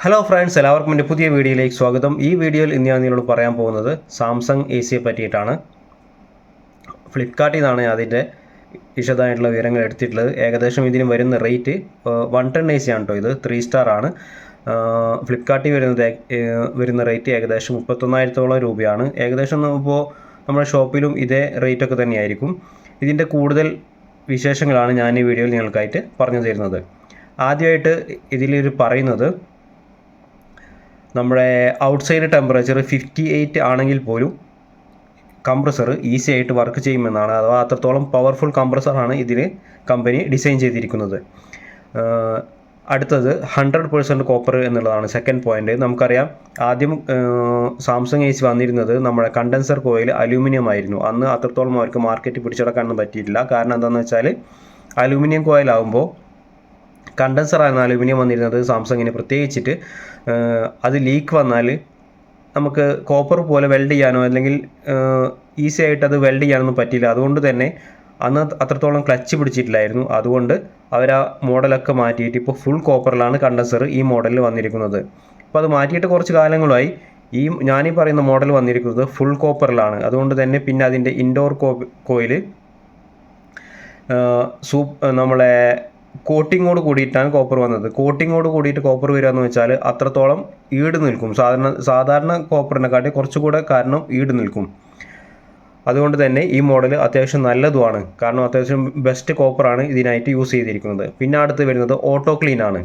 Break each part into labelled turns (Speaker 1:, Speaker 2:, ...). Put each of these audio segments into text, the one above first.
Speaker 1: Hello friends, എല്ലാവർക്കും എൻ്റെ പുതിയ വീഡിയോയിലേക്ക് സ്വാഗതം. ഈ വീഡിയോയിൽ ഇന്ന് ഞാൻ നിങ്ങളോട് പറയാൻ പോകുന്നത് സാംസങ് എ സിയെ പറ്റിയിട്ടാണ്. ഫ്ലിപ്കാർട്ടിൽ നിന്നാണ് അതിൻ്റെ വിശദമായിട്ടുള്ള വിവരങ്ങൾ എടുത്തിട്ടുള്ളത്. ഏകദേശം ഇതിന് വരുന്ന റേറ്റ് 110 AC ആണ് കേട്ടോ. ഇത് 3 സ്റ്റാർ ആണ്. ഫ്ലിപ്കാർട്ടിൽ വരുന്ന റേറ്റ് ഏകദേശം 31,000 രൂപയാണ്. ഏകദേശം ഇപ്പോൾ നമ്മുടെ ഷോപ്പിലും ഇതേ റേറ്റൊക്കെ തന്നെയായിരിക്കും. ഇതിൻ്റെ കൂടുതൽ വിശേഷങ്ങളാണ് ഞാൻ ഈ വീഡിയോയിൽ നിങ്ങൾക്കായിട്ട് പറഞ്ഞു തരുന്നത്. ആദ്യമായിട്ട് ഇതിൽ പറയുന്നത് നമ്മുടെ ഔട്ട്സൈഡ് ടെമ്പറേച്ചർ 58 ആണെങ്കിൽ പോലും കംപ്രസർ ഈസി ആയിട്ട് വർക്ക് ചെയ്യുമെന്നാണ്. അഥവാ അത്രത്തോളം പവർഫുൾ കംപ്രസറാണ് ഇതിന് കമ്പനി ഡിസൈൻ ചെയ്തിരിക്കുന്നത്. അടുത്തത് 100% കോപ്പർ എന്നുള്ളതാണ് സെക്കൻഡ് പോയിന്റ്. നമുക്കറിയാം, ആദ്യം സാംസങ് AC വന്നിരുന്നത് നമ്മുടെ കണ്ടൻസർ കോയിൽ അലൂമിനിയം ആയിരുന്നു. അന്ന് അത്രത്തോളം അവർക്ക് മാർക്കറ്റ് പിടിച്ചെടുക്കാനൊന്നും പറ്റിയിട്ടില്ല. കാരണം എന്താണെന്ന് വെച്ചാൽ അലൂമിനിയം കോയിലാകുമ്പോൾ കണ്ടൻസർ ആയിരുന്ന അലൂമിനിയം വന്നിരുന്നത് സാംസങ്ങിന് പ്രത്യേകിച്ചിട്ട് അത് ലീക്ക് വന്നാൽ നമുക്ക് കോപ്പർ പോലെ വെൽഡ് ചെയ്യാനോ അല്ലെങ്കിൽ ഈസി ആയിട്ട് അത് വെൽഡ് ചെയ്യാനൊന്നും പറ്റില്ല. അതുകൊണ്ട് തന്നെ അന്ന് അത്രത്തോളം ക്ലച്ച് പിടിച്ചിട്ടില്ലായിരുന്നു. അതുകൊണ്ട് അവർ ആ മോഡലൊക്കെ മാറ്റിയിട്ട് ഇപ്പോൾ ഫുൾ കോപ്പറിലാണ് കണ്ടൻസർ ഈ മോഡലിൽ വന്നിരിക്കുന്നത്. അപ്പോൾ അത് മാറ്റിയിട്ട് കുറച്ച് കാലങ്ങളായി ഞാനീ പറയുന്ന മോഡൽ വന്നിരിക്കുന്നത് ഫുൾ കോപ്പറിലാണ്. അതുകൊണ്ട് തന്നെ പിന്നെ അതിൻ്റെ ഇൻഡോർ കോയിൽ നമ്മളെ കോട്ടിങ്ങോട് കൂടിയിട്ടാണ് കോപ്പർ വന്നത്. കോട്ടിങ്ങോട് കൂടിയിട്ട് കോപ്പർ വരിക എന്ന് വെച്ചാൽ അത്രത്തോളം ഈട് നിൽക്കും. സാധാരണ കോപ്പറിനെക്കാട്ടി കുറച്ചുകൂടെ കാരണം ഈട് നിൽക്കും. അതുകൊണ്ട് തന്നെ ഈ മോഡൽ അത്യാവശ്യം നല്ലതുമാണ്. കാരണം അത്യാവശ്യം ബെസ്റ്റ് കോപ്പറാണ് ഇതിനായിട്ട് യൂസ് ചെയ്തിരിക്കുന്നത്. പിന്നെ അടുത്ത് വരുന്നത് ഓട്ടോ ക്ലീൻ ആണ്.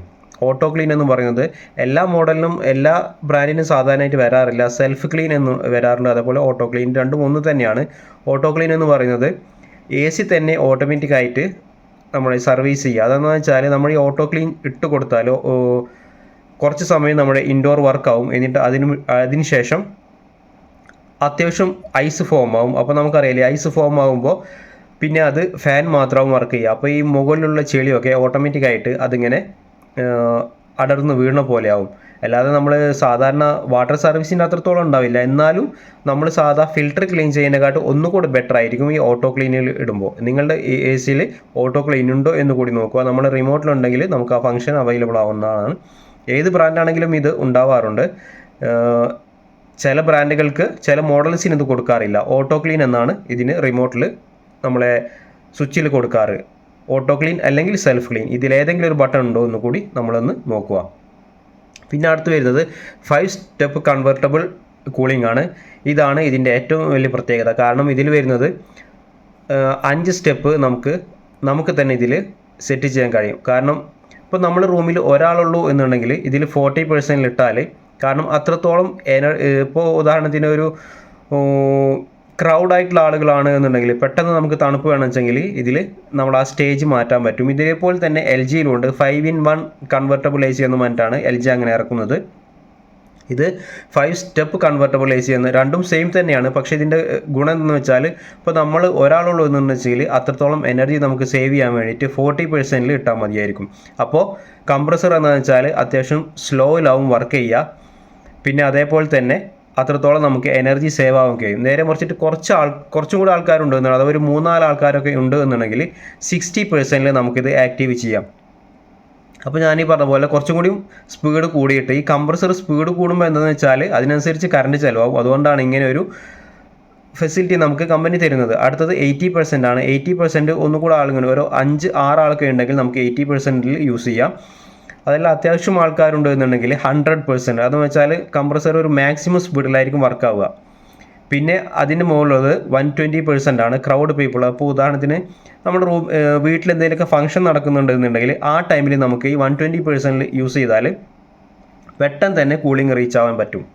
Speaker 1: ഓട്ടോ ക്ലീൻ എന്ന് പറയുന്നത് എല്ലാ മോഡലിനും എല്ലാ ബ്രാൻഡിനും സാധാരണയായിട്ട് വരാറില്ല. സെൽഫ് ക്ലീൻ എന്ന് വരാറുണ്ട്. അതേപോലെ ഓട്ടോ ക്ലീൻ രണ്ടും ഒന്ന് തന്നെയാണ്. ഓട്ടോ ക്ലീൻ എന്ന് പറയുന്നത് AC തന്നെ ഓട്ടോമാറ്റിക്കായിട്ട് നമ്മൾ സർവീസ് ചെയ്യുക. അതെന്ന് വെച്ചാൽ നമ്മൾ ഈ ഓട്ടോ ക്ലീൻ ഇട്ട് കൊടുത്താലോ കുറച്ച് സമയം നമ്മുടെ ഇൻഡോർ വർക്കാവും. എന്നിട്ട് അതിന് ശേഷം അത്യാവശ്യം ഐസ് ഫോം ആവും. അപ്പോൾ നമുക്കറിയില്ലേ, ഐസ് ഫോം ആകുമ്പോൾ പിന്നെ അത് ഫാൻ മാത്രമാവും വർക്ക് ചെയ്യുക. അപ്പോൾ ഈ മുകളിലുള്ള ചെളിയൊക്കെ ഓട്ടോമാറ്റിക്കായിട്ട് അതിങ്ങനെ അടർന്ന് വീണ പോലെ ആവും. അല്ലാതെ നമ്മൾ സാധാരണ വാട്ടർ സർവീസിൻ്റെ അത്രത്തോളം ഉണ്ടാവില്ല. എന്നാലും നമ്മൾ സാധാ ഫിൽറ്റർ ക്ലീൻ ചെയ്യുന്നതിനെക്കാട്ടും ഒന്നുകൂടി ബെറ്റർ ആയിരിക്കും ഈ ഓട്ടോ ക്ലീനിൽ ഇടുമ്പോൾ. നിങ്ങളുടെ AC ഓട്ടോ ക്ലീൻ ഉണ്ടോ എന്ന് കൂടി നോക്കുക. നമ്മുടെ റിമോട്ടിലുണ്ടെങ്കിൽ നമുക്ക് ആ ഫംഗ്ഷൻ അവൈലബിൾ ആവുന്നതാണ്. ഏത് ബ്രാൻഡാണെങ്കിലും ഇത് ഉണ്ടാവാറുണ്ട്. ചില ബ്രാൻഡുകൾക്ക് ചില മോഡൽസിന് ഇത് കൊടുക്കാറില്ല. ഓട്ടോ ക്ലീൻ എന്നാണ് ഇതിന് റിമോട്ടിൽ നമ്മളെ സ്വിച്ചിൽ കൊടുക്കാറ്. ഓട്ടോ ക്ലീൻ അല്ലെങ്കിൽ സെൽഫ് ക്ലീൻ, ഇതിലേതെങ്കിലും ഒരു ബട്ടൺ ഉണ്ടോ എന്ന് കൂടി നമ്മളൊന്ന് നോക്കുക. പിന്നെ അടുത്ത് വരുന്നത് 5 സ്റ്റെപ്പ് കൺവെർട്ടബിൾ കൂളിംഗ് ആണ്. ഇതാണ് ഇതിൻ്റെ ഏറ്റവും വലിയ പ്രത്യേകത. കാരണം ഇതിൽ വരുന്നത് 5 സ്റ്റെപ്പ് നമുക്ക് തന്നെ ഇതിൽ സെറ്റ് ചെയ്യാൻ കഴിയും. കാരണം ഇപ്പോൾ നമ്മൾ റൂമിൽ ഒരാളുള്ളൂ എന്നുണ്ടെങ്കിൽ ഇതിൽ 40% ഇട്ടാൽ, കാരണം അത്രത്തോളം ഇപ്പോൾ ഉദാഹരണത്തിന് ഒരു ക്രൗഡായിട്ടുള്ള ആളുകളാണ് എന്നുണ്ടെങ്കിൽ പെട്ടെന്ന് നമുക്ക് തണുപ്പ് വേണമെന്നുവെച്ചെങ്കിൽ ഇതിൽ നമ്മൾ ആ സ്റ്റേജ് മാറ്റാൻ പറ്റും. ഇതേപോലെ തന്നെ LGയിലുണ്ട് 5-in-1 കൺവെർട്ടബിൾ AC എന്ന് പറഞ്ഞിട്ടാണ് LG അങ്ങനെ ഇറക്കുന്നത്. ഇത് 5 സ്റ്റെപ്പ് കൺവെർട്ടബിൾ AC എന്ന് രണ്ടും സെയിം തന്നെയാണ്. പക്ഷേ ഇതിൻ്റെ ഗുണം എന്ന് വെച്ചാൽ ഇപ്പോൾ നമ്മൾ ഒരാളുള്ളൂ എന്ന് വെച്ചാൽ അത്രത്തോളം എനർജി നമുക്ക് സേവ് ചെയ്യാൻ വേണ്ടിയിട്ട് 40% ഇട്ടാൽ മതിയായിരിക്കും. അപ്പോൾ കംപ്രസർ എന്ന് വെച്ചാൽ അത്യാവശ്യം സ്ലോയിലാവും വർക്ക് ചെയ്യുക. പിന്നെ അതേപോലെ തന്നെ അത്രത്തോളം നമുക്ക് എനർജി സേവ് ആവുകയും കഴിയും. നേരെ മറിച്ചിട്ട് കുറച്ചും കൂടി ആൾക്കാരുണ്ട് എന്നാണ്, അഥവാ ഒരു 3-4 ആൾക്കാരൊക്കെ ഉണ്ട് എന്നുണ്ടെങ്കിൽ 60% നമുക്കിത് ആക്റ്റീവ് ചെയ്യാം. അപ്പോൾ ഞാനീ പറഞ്ഞ പോലെ കുറച്ചും കൂടി സ്പീഡ് കൂടിയിട്ട്, ഈ കംപ്രസർ സ്പീഡ് കൂടുമ്പോൾ എന്താണെന്ന് വെച്ചാൽ അതിനനുസരിച്ച് കറണ്ട് ചിലവാകും. അതുകൊണ്ടാണ് ഇങ്ങനെ ഒരു ഫെസിലിറ്റി നമുക്ക് കമ്പനി തരുന്നത്. അടുത്തത് 80% ആണ്. 80% ഒന്നുകൂടെ ആളുകൾ ഒരു 5-6 ആൾക്ക് ഉണ്ടെങ്കിൽ നമുക്ക് 80% യൂസ് ചെയ്യാം. അതെല്ലാം അത്യാവശ്യം ആൾക്കാരുണ്ട് എന്നുണ്ടെങ്കിൽ 100%. അതെന്ന് വെച്ചാൽ കംപ്രസർ ഒരു മാക്സിമം സ്പീഡിലായിരിക്കും വർക്ക് ആവുക. പിന്നെ അതിന് മുകളിലുള്ളത് 120% ആണ് ക്രൗഡ് പീപ്പിൾ. അപ്പോൾ ഉദാഹരണത്തിന് നമ്മുടെ വീട്ടിൽ എന്തെങ്കിലുമൊക്കെ ഫംഗ്ഷൻ നടക്കുന്നുണ്ട് എന്നുണ്ടെങ്കിൽ ആ ടൈമിൽ നമുക്ക് ഈ 120% യൂസ് ചെയ്താൽ പെട്ടെന്ന് തന്നെ കൂളിംഗ് റീച്ച് ആവാൻ പറ്റും.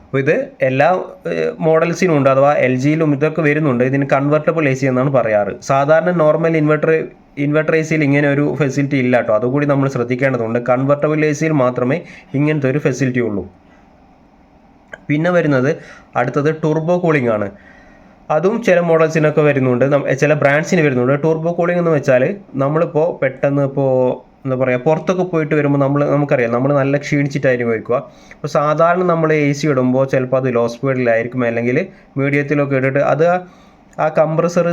Speaker 1: അപ്പോൾ ഇത് എല്ലാ മോഡൽസിനും ഉണ്ട്, അഥവാ LGയിലും ഇതൊക്കെ വരുന്നുണ്ട്. ഇതിന് കൺവെർട്ടബിൾ AC എന്നാണ് പറയാറ്. സാധാരണ നോർമൽ ഇൻവെർട്ടർ ACയിൽ ഇങ്ങനെ ഒരു ഫെസിലിറ്റി ഇല്ല കേട്ടോ. അതുകൂടി നമ്മൾ ശ്രദ്ധിക്കേണ്ടതുണ്ട്. കൺവെർട്ടബിൾ ACയിൽ മാത്രമേ ഇങ്ങനത്തെ ഒരു ഫെസിലിറ്റി ഉള്ളൂ. പിന്നെ വരുന്നത് അടുത്തത് ടൂർബോ കൂളിംഗ് ആണ്. അതും ചില മോഡൽസിനൊക്കെ വരുന്നുണ്ട്, ചില ബ്രാൻഡ്സിന് വരുന്നുണ്ട്. ടൂർബോ കൂളിംഗ് എന്ന് വെച്ചാൽ നമ്മളിപ്പോൾ പെട്ടെന്ന് എന്താ പറയുക, പുറത്തൊക്കെ പോയിട്ട് വരുമ്പോൾ നമുക്കറിയാം നമ്മൾ നല്ല ക്ഷീണിച്ചിട്ടായിരിക്കും വയ്ക്കുക. അപ്പോൾ സാധാരണ നമ്മൾ AC ഇടുമ്പോൾ ചിലപ്പോൾ അത് ലോ സ്പീഡിലായിരിക്കും അല്ലെങ്കിൽ മീഡിയത്തിലൊക്കെ ഇട്ടിട്ട് അത് ആ കംപ്രസർ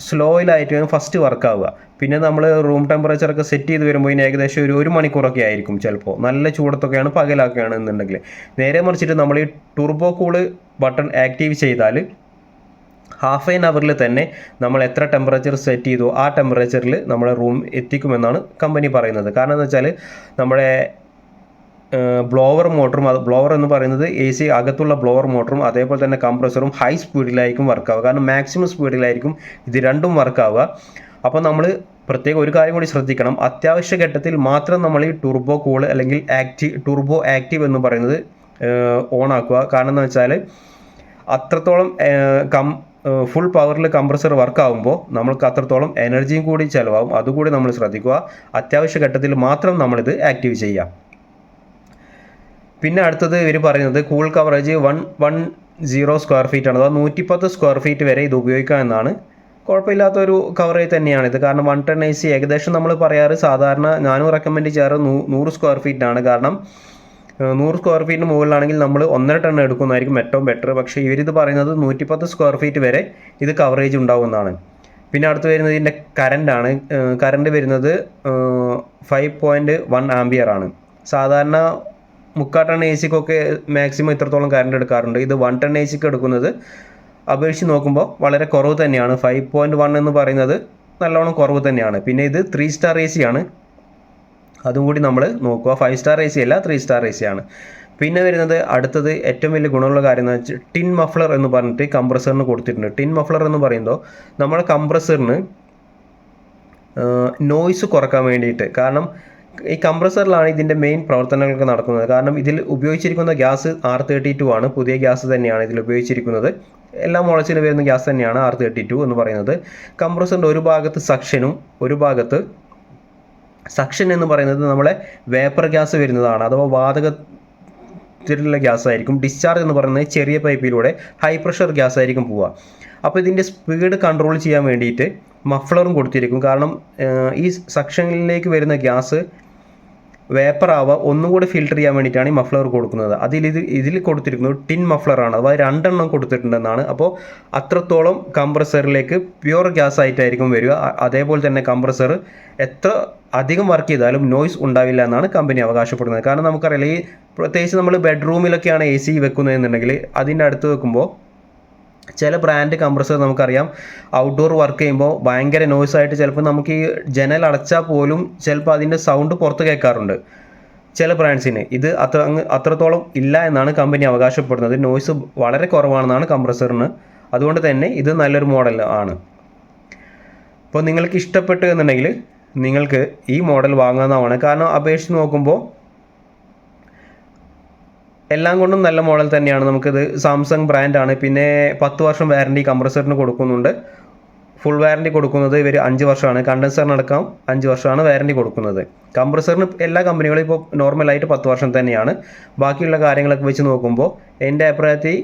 Speaker 1: സ്ലോയിലായിട്ട് ഫസ്റ്റ് വർക്കാവുക. പിന്നെ നമ്മൾ റൂം ടെമ്പറേച്ചറൊക്കെ സെറ്റ് ചെയ്ത് വരുമ്പോൾ ഇതിന് ഏകദേശം ഒരു മണിക്കൂറൊക്കെ ആയിരിക്കും ചിലപ്പോൾ. നല്ല ചൂടത്തൊക്കെയാണ് പകലൊക്കെയാണ് എന്നുണ്ടെങ്കിൽ. നേരെ മറിച്ചിട്ട് നമ്മൾ ഈ ടർബോ കൂള് ബട്ടൺ ആക്റ്റീവ് ചെയ്താൽ ഹാഫ് ആൻ അവറിൽ തന്നെ നമ്മൾ എത്ര ടെമ്പറേച്ചർ സെറ്റ് ചെയ്തോ ആ ടെമ്പറേച്ചറിൽ നമ്മുടെ റൂം എത്തിക്കുമെന്നാണ് കമ്പനി പറയുന്നത്. കാരണം എന്ന് വെച്ചാൽ നമ്മുടെ ബ്ലോവർ മോട്ടറും, ബ്ലോവർ എന്ന് പറയുന്നത് AC അകത്തുള്ള ബ്ലോവർ മോട്ടറും അതേപോലെ തന്നെ കംപ്രസറും ഹൈ സ്പീഡിലായിരിക്കും വർക്കാവുക. കാരണം മാക്സിമം സ്പീഡിലായിരിക്കും ഇത് രണ്ടും വർക്കാവുക. അപ്പോൾ നമ്മൾ പ്രത്യേകം ഒരു കാര്യം കൂടി ശ്രദ്ധിക്കണം. അത്യാവശ്യ ഘട്ടത്തിൽ മാത്രം നമ്മൾ ഈ ടർബോ കൂൾ അല്ലെങ്കിൽ ടർബോ ആക്റ്റീവ് എന്ന് പറയുന്നത് ഓൺ ആക്കുക. കാരണം എന്ന് വെച്ചാൽ അത്രത്തോളം ഫുൾ പവറിൽ കംപ്രസർ വർക്കാവുമ്പോൾ നമ്മൾക്ക് അത്രത്തോളം എനർജിയും കൂടി ചിലവാകും. അതുകൂടി നമ്മൾ ശ്രദ്ധിക്കുക. അത്യാവശ്യ ഘട്ടത്തിൽ മാത്രം നമ്മളിത് ആക്റ്റീവ് ചെയ്യാം. പിന്നെ അടുത്തത് ഇവർ പറയുന്നത് കൂൾ കവറേജ് 110 സ്ക്വയർ ഫീറ്റ് ആണ്. അഥവാ 110 സ്ക്വയർ ഫീറ്റ് വരെ ഇത് ഉപയോഗിക്കാം എന്നാണ്. കുഴപ്പമില്ലാത്തൊരു കവറേജ് തന്നെയാണിത്. കാരണം 1 ടൺ AC ഏകദേശം നമ്മൾ പറയാറ് സാധാരണ ഞാനും റെക്കമെൻഡ് ചെയ്യാറ് 100 സ്ക്വയർ ഫീറ്റാണ്. കാരണം 100 സ്ക്വയർ ഫീറ്റിന് മുകളിലാണെങ്കിൽ നമ്മൾ 1.5 ടൺ എടുക്കുന്നതായിരിക്കും ഏറ്റവും ബെറ്റർ. പക്ഷേ ഇവരിത് പറയുന്നത് 110 സ്ക്വയർ ഫീറ്റ് വരെ ഇത് കവറേജ് ഉണ്ടാവുന്നതാണ്. പിന്നെ അടുത്ത് വരുന്നത് ഇതിൻ്റെ കറണ്ടാണ്. കറണ്ട് വരുന്നത് 5.1 ആംപിയർ ആണ്. സാധാരണ 3/4 ടൺ AC-ക്കൊക്കെ മാക്സിമം ഇത്രത്തോളം കറണ്ട് എടുക്കാറുണ്ട്. ഇത് 1 ടൺ AC-ക്ക് എടുക്കുന്നത് അപേക്ഷിച്ച് നോക്കുമ്പോൾ വളരെ കുറവ് തന്നെയാണ്. 5.1 എന്ന് പറയുന്നത് നല്ലോണം കുറവ് തന്നെയാണ്. പിന്നെ ഇത് 3 സ്റ്റാർ AC ആണ്. അതും കൂടി നമ്മൾ നോക്കുക. 5 സ്റ്റാർ AC അല്ല, 3 സ്റ്റാർ AC ആണ്. പിന്നെ വരുന്നത് അടുത്തത് ഏറ്റവും വലിയ ഗുണമുള്ള കാര്യം എന്ന് വെച്ചാൽ ടിൻ മഫ്ലർ എന്ന് പറഞ്ഞിട്ട് കംപ്രസറിന് കൊടുത്തിട്ടുണ്ട്. ടിൻ മഫ്ലർ എന്ന് പറയുമ്പോൾ നമ്മുടെ കംപ്രസറിന് നോയ്സ് കുറക്കാൻ വേണ്ടിയിട്ട്, കാരണം ഈ കംപ്രസറിലാണ് ഇതിൻ്റെ മെയിൻ പ്രവർത്തനങ്ങളൊക്കെ നടക്കുന്നത്. കാരണം ഇതിൽ ഉപയോഗിച്ചിരിക്കുന്ന ഗ്യാസ് R32 ആണ്. പുതിയ ഗ്യാസ് തന്നെയാണ് ഇതിൽ ഉപയോഗിച്ചിരിക്കുന്നത്. എല്ലാ മോഡൽസിലും വരുന്ന ഗ്യാസ് തന്നെയാണ് R32 എന്ന് പറയുന്നത്. കംപ്രസറിൻ്റെ ഒരു ഭാഗത്ത് സക്ഷനും ഒരു ഭാഗത്ത് സക്ഷൻ എന്ന് പറയുന്നത് നമ്മളെ വേപ്പർ ഗ്യാസ് വരുന്നതാണ്. അഥവാ വാതകത്തിലുള്ള ഗ്യാസ് ആയിരിക്കും. ഡിസ്ചാർജ് എന്ന് പറയുന്നത് ചെറിയ പൈപ്പിലൂടെ ഹൈ പ്രഷർ ഗ്യാസ് ആയിരിക്കും പോവുക. അപ്പോൾ ഇതിൻ്റെ സ്പീഡ് കൺട്രോൾ ചെയ്യാൻ വേണ്ടിയിട്ട് മഫ്ലറും കൊടുത്തിരിക്കും. കാരണം ഈ സക്ഷനിലേക്ക് വരുന്ന ഗ്യാസ് വേപ്പർ ആവുക ഒന്നും കൂടി ഫിൽട്ടർ ചെയ്യാൻ വേണ്ടിയിട്ടാണ് ഈ മഫ്ലർ കൊടുക്കുന്നത്. ഇതിൽ കൊടുത്തിരിക്കുന്നത് ടിൻ മഫ്ലറാണ്. അഥവാ 2 എണ്ണം കൊടുത്തിട്ടുണ്ടെന്നാണ്. അപ്പോൾ അത്രത്തോളം കംപ്രസറിലേക്ക് പ്യുവർ ഗ്യാസ് ആയിട്ടായിരിക്കും വരിക. അതേപോലെ തന്നെ കംപ്രസർ എത്ര അധികം വർക്ക് ചെയ്താലും നോയ്സ് ഉണ്ടാവില്ല എന്നാണ് കമ്പനി അവകാശപ്പെടുന്നത്. കാരണം നമുക്കറിയില്ല, ഈ പ്രത്യേകിച്ച് നമ്മൾ ബെഡ്റൂമിലൊക്കെയാണ് AC വെക്കുന്നതെന്നുണ്ടെങ്കിൽ അതിൻ്റെ അടുത്ത് വെക്കുമ്പോൾ ചില ബ്രാൻഡ് കംപ്രസർ നമുക്കറിയാം ഔട്ട്ഡോർ വർക്ക് ചെയ്യുമ്പോൾ ഭയങ്കര നോയ്സ് ആയിട്ട് ചിലപ്പോൾ നമുക്ക് ഈ ജനൽ അടച്ചാൽ പോലും ചിലപ്പോൾ അതിൻ്റെ സൗണ്ട് പുറത്ത് കേൾക്കാറുണ്ട് ചില ബ്രാൻഡ്സിന്. ഇത് അത്രത്തോളം ഇല്ല എന്നാണ് കമ്പനി അവകാശപ്പെടുന്നത്. നോയ്സ് വളരെ കുറവാണെന്നാണ് കംപ്രസറിന്. അതുകൊണ്ട് തന്നെ ഇത് നല്ലൊരു മോഡൽ ആണ്. അപ്പോൾ നിങ്ങൾക്ക് ഇഷ്ടപ്പെട്ടു എന്നുണ്ടെങ്കിൽ നിങ്ങൾക്ക് ഈ മോഡൽ വാങ്ങാവുന്നതാണ്. കാരണം അപേക്ഷിച്ച് നോക്കുമ്പോൾ എല്ലാം കൊണ്ടും നല്ല മോഡൽ തന്നെയാണ്. നമുക്കിത് സാംസങ് ബ്രാൻഡാണ്. പിന്നെ 10 വർഷം വാറണ്ടി കംപ്രസറിന് കൊടുക്കുന്നുണ്ട്. ഫുൾ വാറണ്ടി കൊടുക്കുന്നത് ഇവർ 5 വർഷമാണ്. കണ്ടൻസറിനടക്കം 5 വർഷമാണ് വാറണ്ടി കൊടുക്കുന്നത്. കംപ്രസറിന് എല്ലാ കമ്പനികളും ഇപ്പോൾ നോർമലായിട്ട് 10 വർഷം തന്നെയാണ്. ബാക്കിയുള്ള കാര്യങ്ങളൊക്കെ വെച്ച് നോക്കുമ്പോൾ എൻ്റെ അഭിപ്രായത്തിൽ,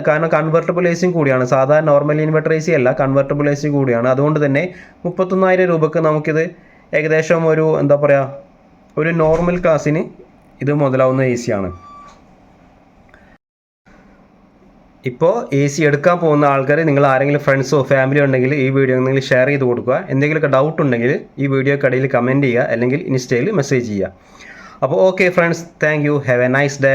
Speaker 1: കാരണം കൺവെർട്ടബിൾ AC കൂടിയാണ്, സാധാരണ നോർമൽ ഇൻവെർട്ടർ AC അല്ല, കൺവെർട്ടബിൾ AC കൂടിയാണ്. അതുകൊണ്ട് തന്നെ 31,000 രൂപയ്ക്ക് നമുക്കിത് ഏകദേശം ഒരു നോർമൽ ക്ലാസ്സിന് ഇത് മുതലാവുന്ന AC ആണ്. ഇപ്പോൾ AC എടുക്കാൻ പോകുന്ന ആൾക്കാർ, നിങ്ങൾ ആരെങ്കിലും ഫ്രണ്ട്സോ ഫാമിലിയോ ഉണ്ടെങ്കിൽ ഈ വീഡിയോ നിങ്ങൾ ഷെയർ ചെയ്ത് കൊടുക്കുക. എന്തെങ്കിലുമൊക്കെ ഡൗട്ട് ഉണ്ടെങ്കിൽ ഈ വീഡിയോക്കടിയിൽ കമൻറ്റ് ചെയ്യുക, അല്ലെങ്കിൽ ഇൻസ്റ്റയിൽ മെസ്സേജ് ചെയ്യുക. അപ്പോൾ okay friends, thank you. Have A nice day.